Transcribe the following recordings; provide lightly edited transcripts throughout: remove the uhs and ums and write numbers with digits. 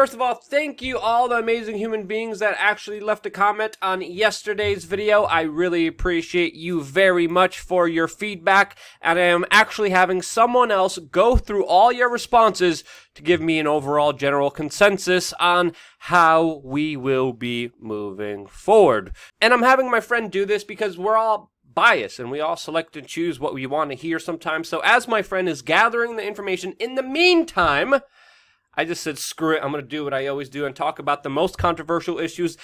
first of all, thank you all the amazing human beings that actually left a comment on yesterday's video. I really appreciate you very much for your feedback, and I am actually having someone else go through all your responses to give me an overall general consensus on how we will be moving forward. And I'm having my friend do this because we're all biased and we all select and choose what we want to hear sometimes. So as my friend is gathering the information in the meantime, I just said, screw it, I'm going to do what I always do and talk about the most controversial issues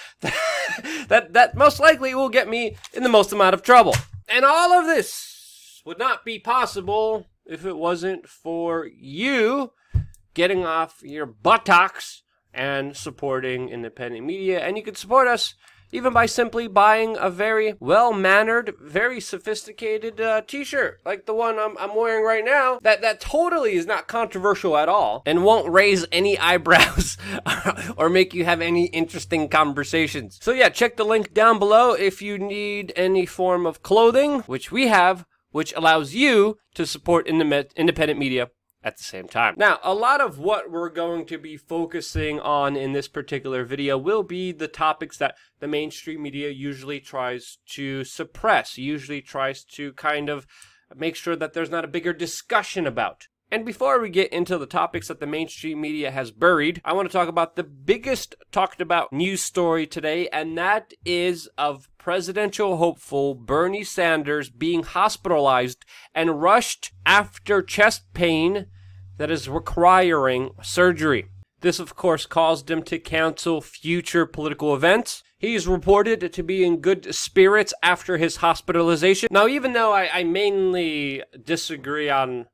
that most likely will get me in the most amount of trouble. And all of this would not be possible if it wasn't for you getting off your buttocks and supporting independent media. And you can support us even by simply buying a very well-mannered, very sophisticated t-shirt, like the one I'm wearing right now, that totally is not controversial at all, and won't raise any eyebrows or make you have any interesting conversations. So yeah, check the link down below if you need any form of clothing, which we have, which allows you to support independent media at the same time. Now, a lot of what we're going to be focusing on in this particular video will be the topics that the mainstream media usually tries to suppress, usually tries to kind of make sure that there's not a bigger discussion about. And before we get into the topics that the mainstream media has buried, I want to talk about the biggest talked about news story today, and that is of presidential hopeful Bernie Sanders being hospitalized and rushed after chest pain that is requiring surgery. This, of course, caused him to cancel future political events. He's reported to be in good spirits after his hospitalization. Now, even though I mainly disagree on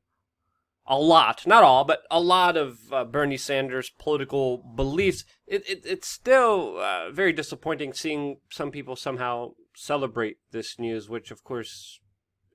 a lot, not all, but a lot of Bernie Sanders' political beliefs, it's still very disappointing seeing some people somehow celebrate this news, which, of course,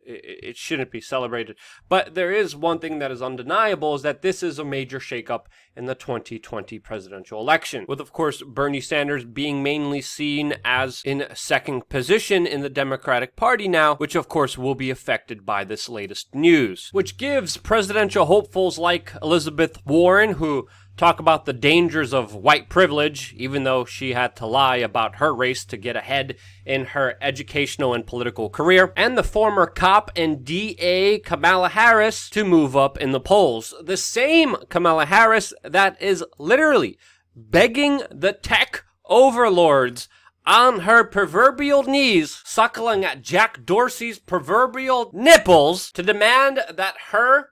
it shouldn't be celebrated. But there is one thing that is undeniable, is that this is a major shakeup in the 2020 presidential election, with, of course, Bernie Sanders being mainly seen as in second position in the Democratic Party now, which, of course, will be affected by this latest news, which gives presidential hopefuls like Elizabeth Warren, who talk about the dangers of white privilege, even though she had to lie about her race to get ahead in her educational and political career, and the former cop and DA Kamala Harris to move up in the polls. The same Kamala Harris that is literally begging the tech overlords on her proverbial knees, suckling at Jack Dorsey's proverbial nipples to demand that her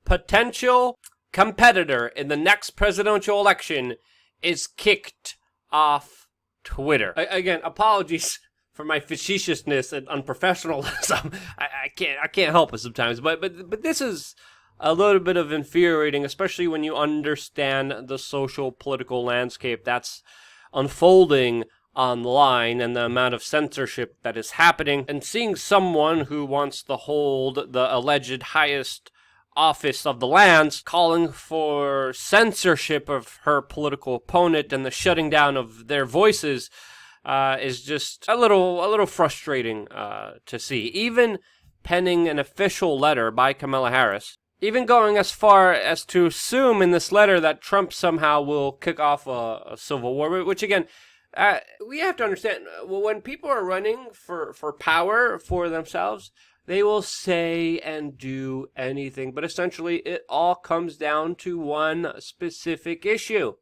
potential competitor in the next presidential election is kicked off Twitter. Again, apologies for my facetiousness and unprofessionalism. I can't help it sometimes, but this is a little bit of infuriating, especially when you understand the social political landscape that's unfolding online and the amount of censorship that is happening, and seeing someone who wants to hold the alleged highest office of the lands calling for censorship of her political opponent and the shutting down of their voices is just a little frustrating to see. Even penning an official letter by Kamala Harris, even going as far as to assume in this letter that Trump somehow will kick off a civil war, which again, we have to understand, when people are running for power for themselves, they will say and do anything, but essentially it all comes down to one specific issue: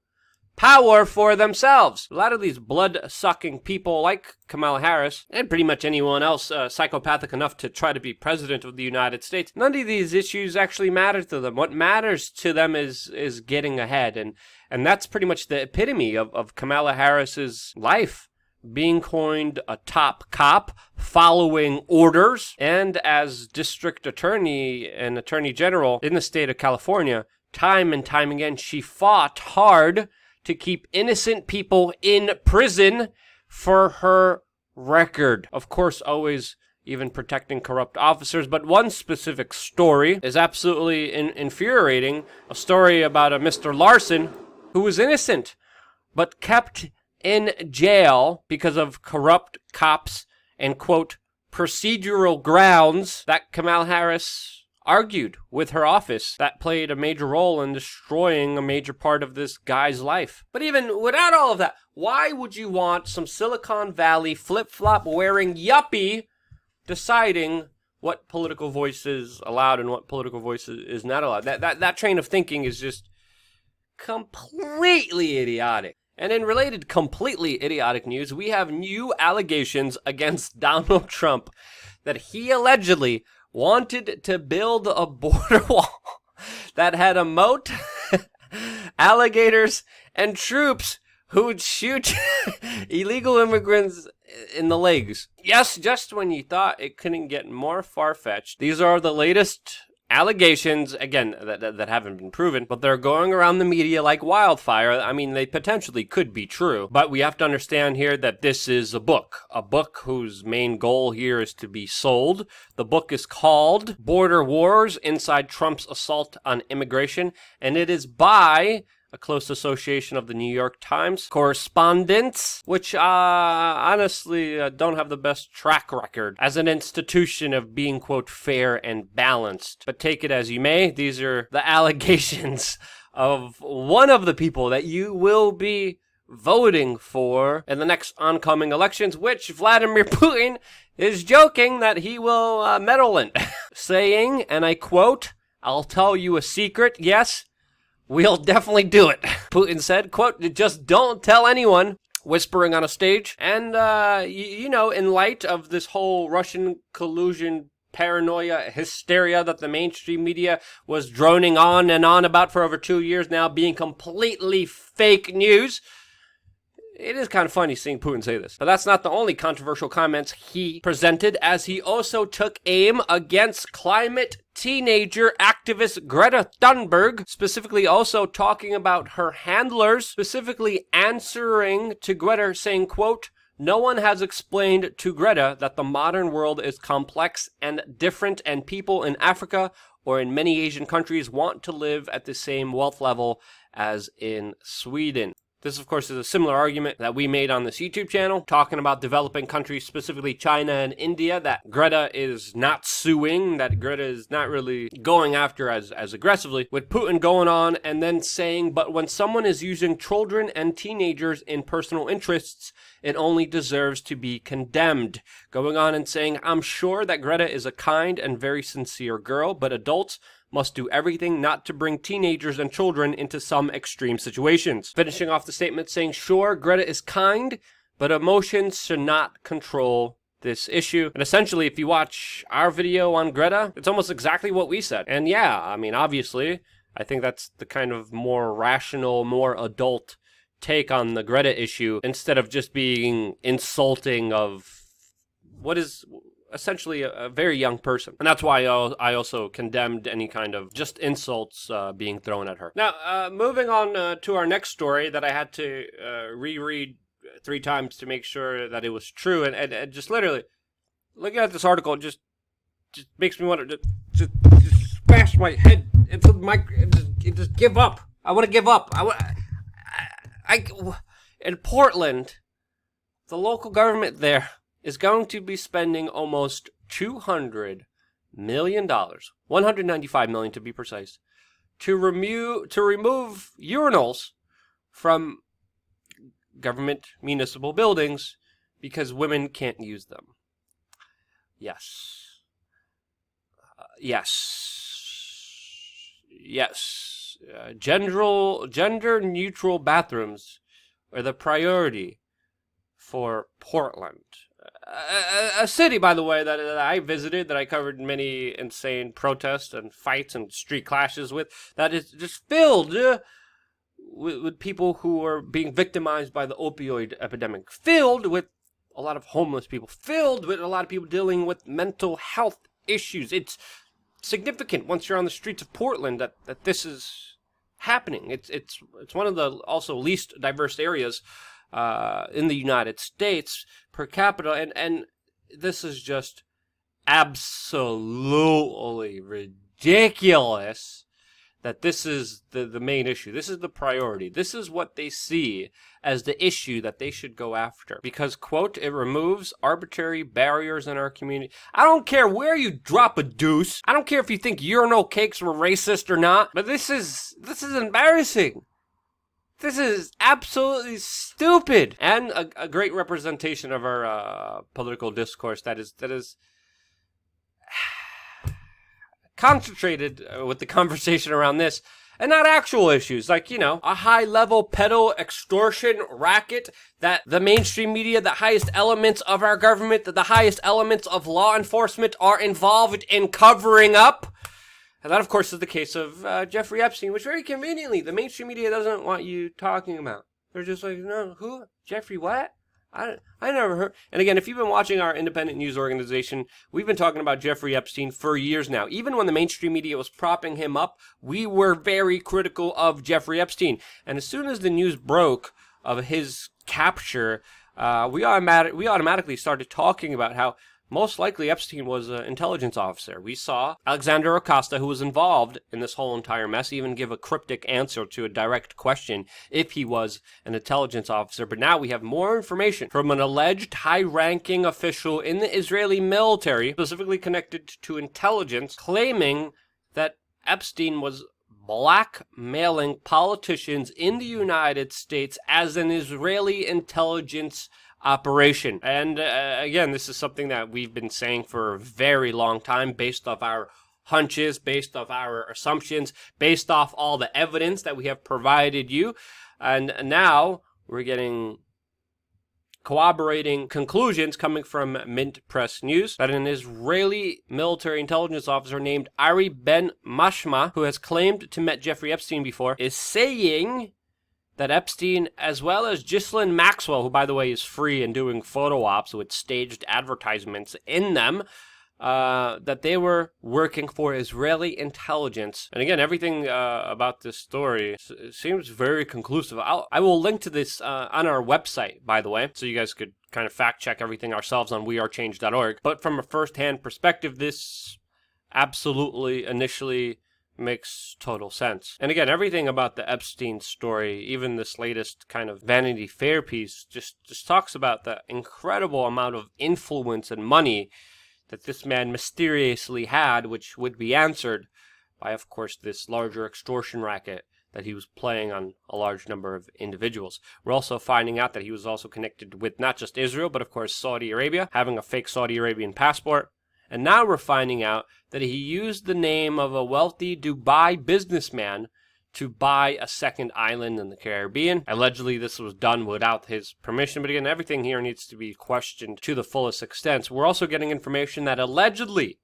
power for themselves. A lot of these blood-sucking people like Kamala Harris, and pretty much anyone else psychopathic enough to try to be president of the United States, none of these issues actually matter to them. What matters to them is getting ahead, and that's pretty much the epitome of Kamala Harris's life. Being coined a top cop, following orders, and as district attorney and attorney general in the state of California, time and time again, she fought hard to keep innocent people in prison for her record. Of course, always even protecting corrupt officers, but one specific story is absolutely infuriating. A story about a Mr. Larson who was innocent, but kept in jail because of corrupt cops and, quote, procedural grounds that Kamala Harris argued with her office that played a major role in destroying a major part of this guy's life. But even without all of that, why would you want some Silicon Valley flip-flop wearing yuppie deciding what political voice is allowed and what political voice is not allowed? That train of thinking is just completely idiotic. And in related completely idiotic news, we have new allegations against Donald Trump that he allegedly wanted to build a border wall that had a moat, alligators, and troops who would shoot illegal immigrants in the legs. Yes, just when you thought it couldn't get more far-fetched, these are the latest allegations, again, that haven't been proven, but they're going around the media like wildfire. I mean, they potentially could be true, but we have to understand here that this is a book whose main goal here is to be sold. The book is called Border Wars Inside Trump's Assault on Immigration, and it is by a close association of the New York Times correspondents, which honestly don't have the best track record as an institution of being, quote, fair and balanced. But take it as you may, these are the allegations of one of the people that you will be voting for in the next oncoming elections, which Vladimir Putin is joking that he will meddle in, saying, and I quote, "I'll tell you a secret, yes, we'll definitely do it," Putin said, quote, "just don't tell anyone," whispering on a stage. And, you know, in light of this whole Russian collusion paranoia hysteria that the mainstream media was droning on and on about for over 2 years now, being completely fake news, it is kind of funny seeing Putin say this. But that's not the only controversial comments he presented, as he also took aim against climate teenager activist Greta Thunberg, specifically also talking about her handlers, specifically answering to Greta saying, quote, "No one has explained to Greta that the modern world is complex and different, and people in Africa or in many Asian countries want to live at the same wealth level as in Sweden." This, of course, is a similar argument that we made on this YouTube channel, talking about developing countries, specifically China and India, that Greta is not suing, that Greta is not really going after as aggressively, with Putin going on and then saying, but when someone is using children and teenagers in personal interests, it only deserves to be condemned. Going on and saying, I'm sure that Greta is a kind and very sincere girl, but adults must do everything not to bring teenagers and children into some extreme situations. Finishing off the statement saying, sure, Greta is kind, but emotions should not control this issue. And essentially, if you watch our video on Greta, it's almost exactly what we said. And yeah, I mean, obviously, I think that's the kind of more rational, more adult take on the Greta issue, instead of just being insulting of what is essentially a very young person. And that's why I also condemned any kind of just insults being thrown at her. Now, moving on to our next story that I had to reread 3 times to make sure that it was true. And just literally, looking at this article, just makes me want to just smash my head into the mic and just give up. I want to give up. In Portland, the local government there is going to be spending almost $200 million, $195 million to be precise, to remove urinals from government municipal buildings because women can't use them. Yes. Gender-neutral bathrooms are the priority for Portland. A city, by the way, that I visited, that I covered many insane protests and fights and street clashes with, that is just filled with people who are being victimized by the opioid epidemic, filled with a lot of homeless people, filled with a lot of people dealing with mental health issues. It's significant once you're on the streets of Portland that this is happening. It's one of the also least diverse areas in the United States per capita, and this is just absolutely ridiculous that this is the main issue. This is the priority. This is what they see as the issue that they should go after. Because, quote, it removes arbitrary barriers in our community. I don't care where you drop a deuce. I don't care if you think urinal cakes were racist or not. But this is embarrassing. This is absolutely stupid. And a great representation of our political discourse that is concentrated with the conversation around this and not actual issues like, a high-level pedo extortion racket that the mainstream media, the highest elements of our government, the highest elements of law enforcement are involved in covering up. And that, of course, is the case of Jeffrey Epstein, which very conveniently the mainstream media doesn't want you talking about. They're just like, no, who? Jeffrey what? I never heard. And again, if you've been watching our independent news organization, we've been talking about Jeffrey Epstein for years now. Even when the mainstream media was propping him up, we were very critical of Jeffrey Epstein. And as soon as the news broke of his capture, we automatically started talking about how most likely Epstein was an intelligence officer. We saw Alexander Acosta, who was involved in this whole entire mess, even give a cryptic answer to a direct question if he was an intelligence officer. But now we have more information from an alleged high-ranking official in the Israeli military, specifically connected to intelligence, claiming that Epstein was blackmailing politicians in the United States as an Israeli intelligence operation. And again, this is something that we've been saying for a very long time, based off our hunches, based off our assumptions, based off all the evidence that we have provided you. And now we're getting corroborating conclusions coming from Mint Press News that an Israeli military intelligence officer named Ari Ben Mashma, who has claimed to met Jeffrey Epstein before, is saying that Epstein, as well as Ghislaine Maxwell, who, by the way, is free and doing photo ops with staged advertisements in them, that they were working for Israeli intelligence. And again, everything about this story seems very conclusive. I will link to this on our website, by the way, so you guys could kind of fact-check everything ourselves on wearechange.org. But from a first-hand perspective, this absolutely initially makes total sense. And again, everything about the Epstein story, even this latest kind of Vanity Fair piece, just talks about the incredible amount of influence and money that this man mysteriously had, which would be answered by, of course, this larger extortion racket that he was playing on a large number of individuals. We're also finding out that he was also connected with not just Israel, but of course Saudi Arabia, having a fake Saudi Arabian passport. And now we're finding out that he used the name of a wealthy Dubai businessman to buy a second island in the Caribbean. Allegedly, this was done without his permission. But again, everything here needs to be questioned to the fullest extent. We're also getting information that allegedly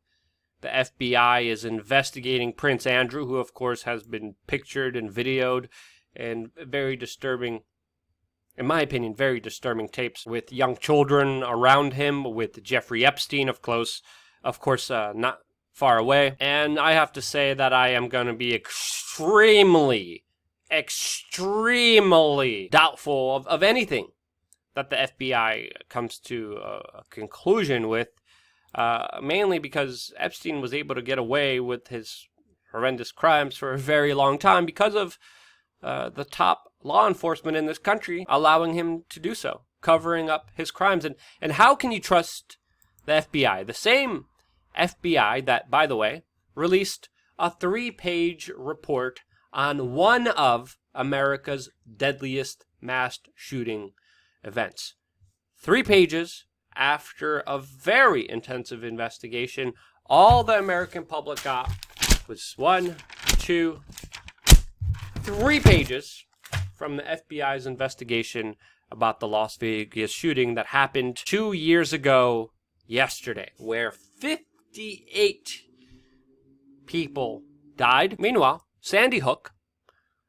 the FBI is investigating Prince Andrew, who of course has been pictured and videoed in very disturbing, in my opinion, very disturbing tapes with young children around him, with Jeffrey Epstein, of course, not far away. And I have to say that I am going to be extremely doubtful of anything that the FBI comes to a conclusion with, mainly because Epstein was able to get away with his horrendous crimes for a very long time because of the top law enforcement in this country allowing him to do so, covering up his crimes. And how can you trust the FBI? The same FBI that, by the way, released a 3-page report on one of America's deadliest mass shooting events. 3 pages after a very intensive investigation. All the American public got was 1, 2, 3 pages from the FBI's investigation about the Las Vegas shooting that happened 2 years ago yesterday, where 58 people died. Meanwhile, Sandy Hook,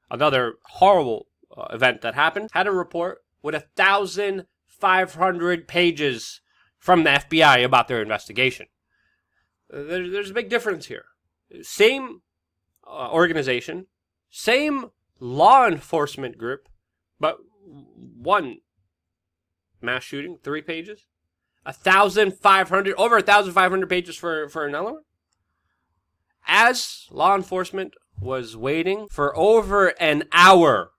another horrible event that happened, had a report with 1,500 pages from the FBI about their investigation. There's a big difference here. Same organization, same law enforcement group, but one mass shooting, 3 pages. 1,500, over 1,500 pages for another one. As law enforcement was waiting for over an hour.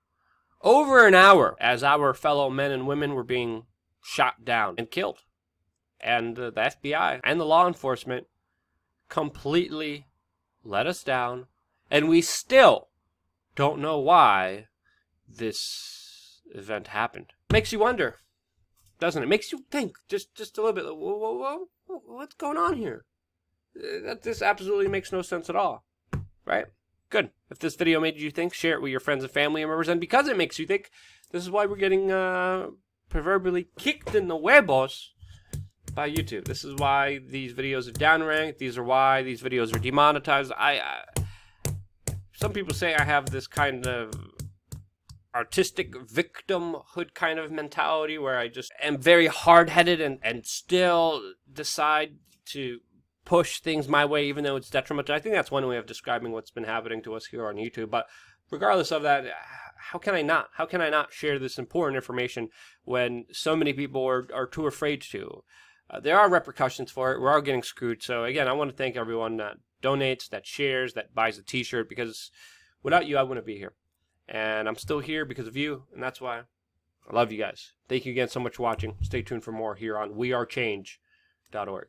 Over an hour, as our fellow men and women were being shot down and killed. And the FBI and the law enforcement completely let us down. And we still don't know why this event happened. Makes you wonder, doesn't it? Makes you think just a little bit. Whoa, what's going on here? This absolutely makes no sense at all, right? Good. If this video made you think, share it with your friends and family members. And because it makes you think, this is why we're getting proverbially kicked in the huevos by YouTube. This is why these videos are downranked. These are why these videos are demonetized. Some people say I have this kind of artistic victimhood kind of mentality where I just am very hard-headed and still decide to push things my way even though it's detrimental. I think that's one way of describing what's been happening to us here on YouTube. But regardless of that, how can I not? How can I not share this important information when so many people are too afraid to? There are repercussions for it. We're all getting screwed. So again, I want to thank everyone that donates, that shares, that buys a t-shirt, because without you, I wouldn't be here. And I'm still here because of you, and that's why I love you guys. Thank you again so much for watching. Stay tuned for more here on wearechange.org.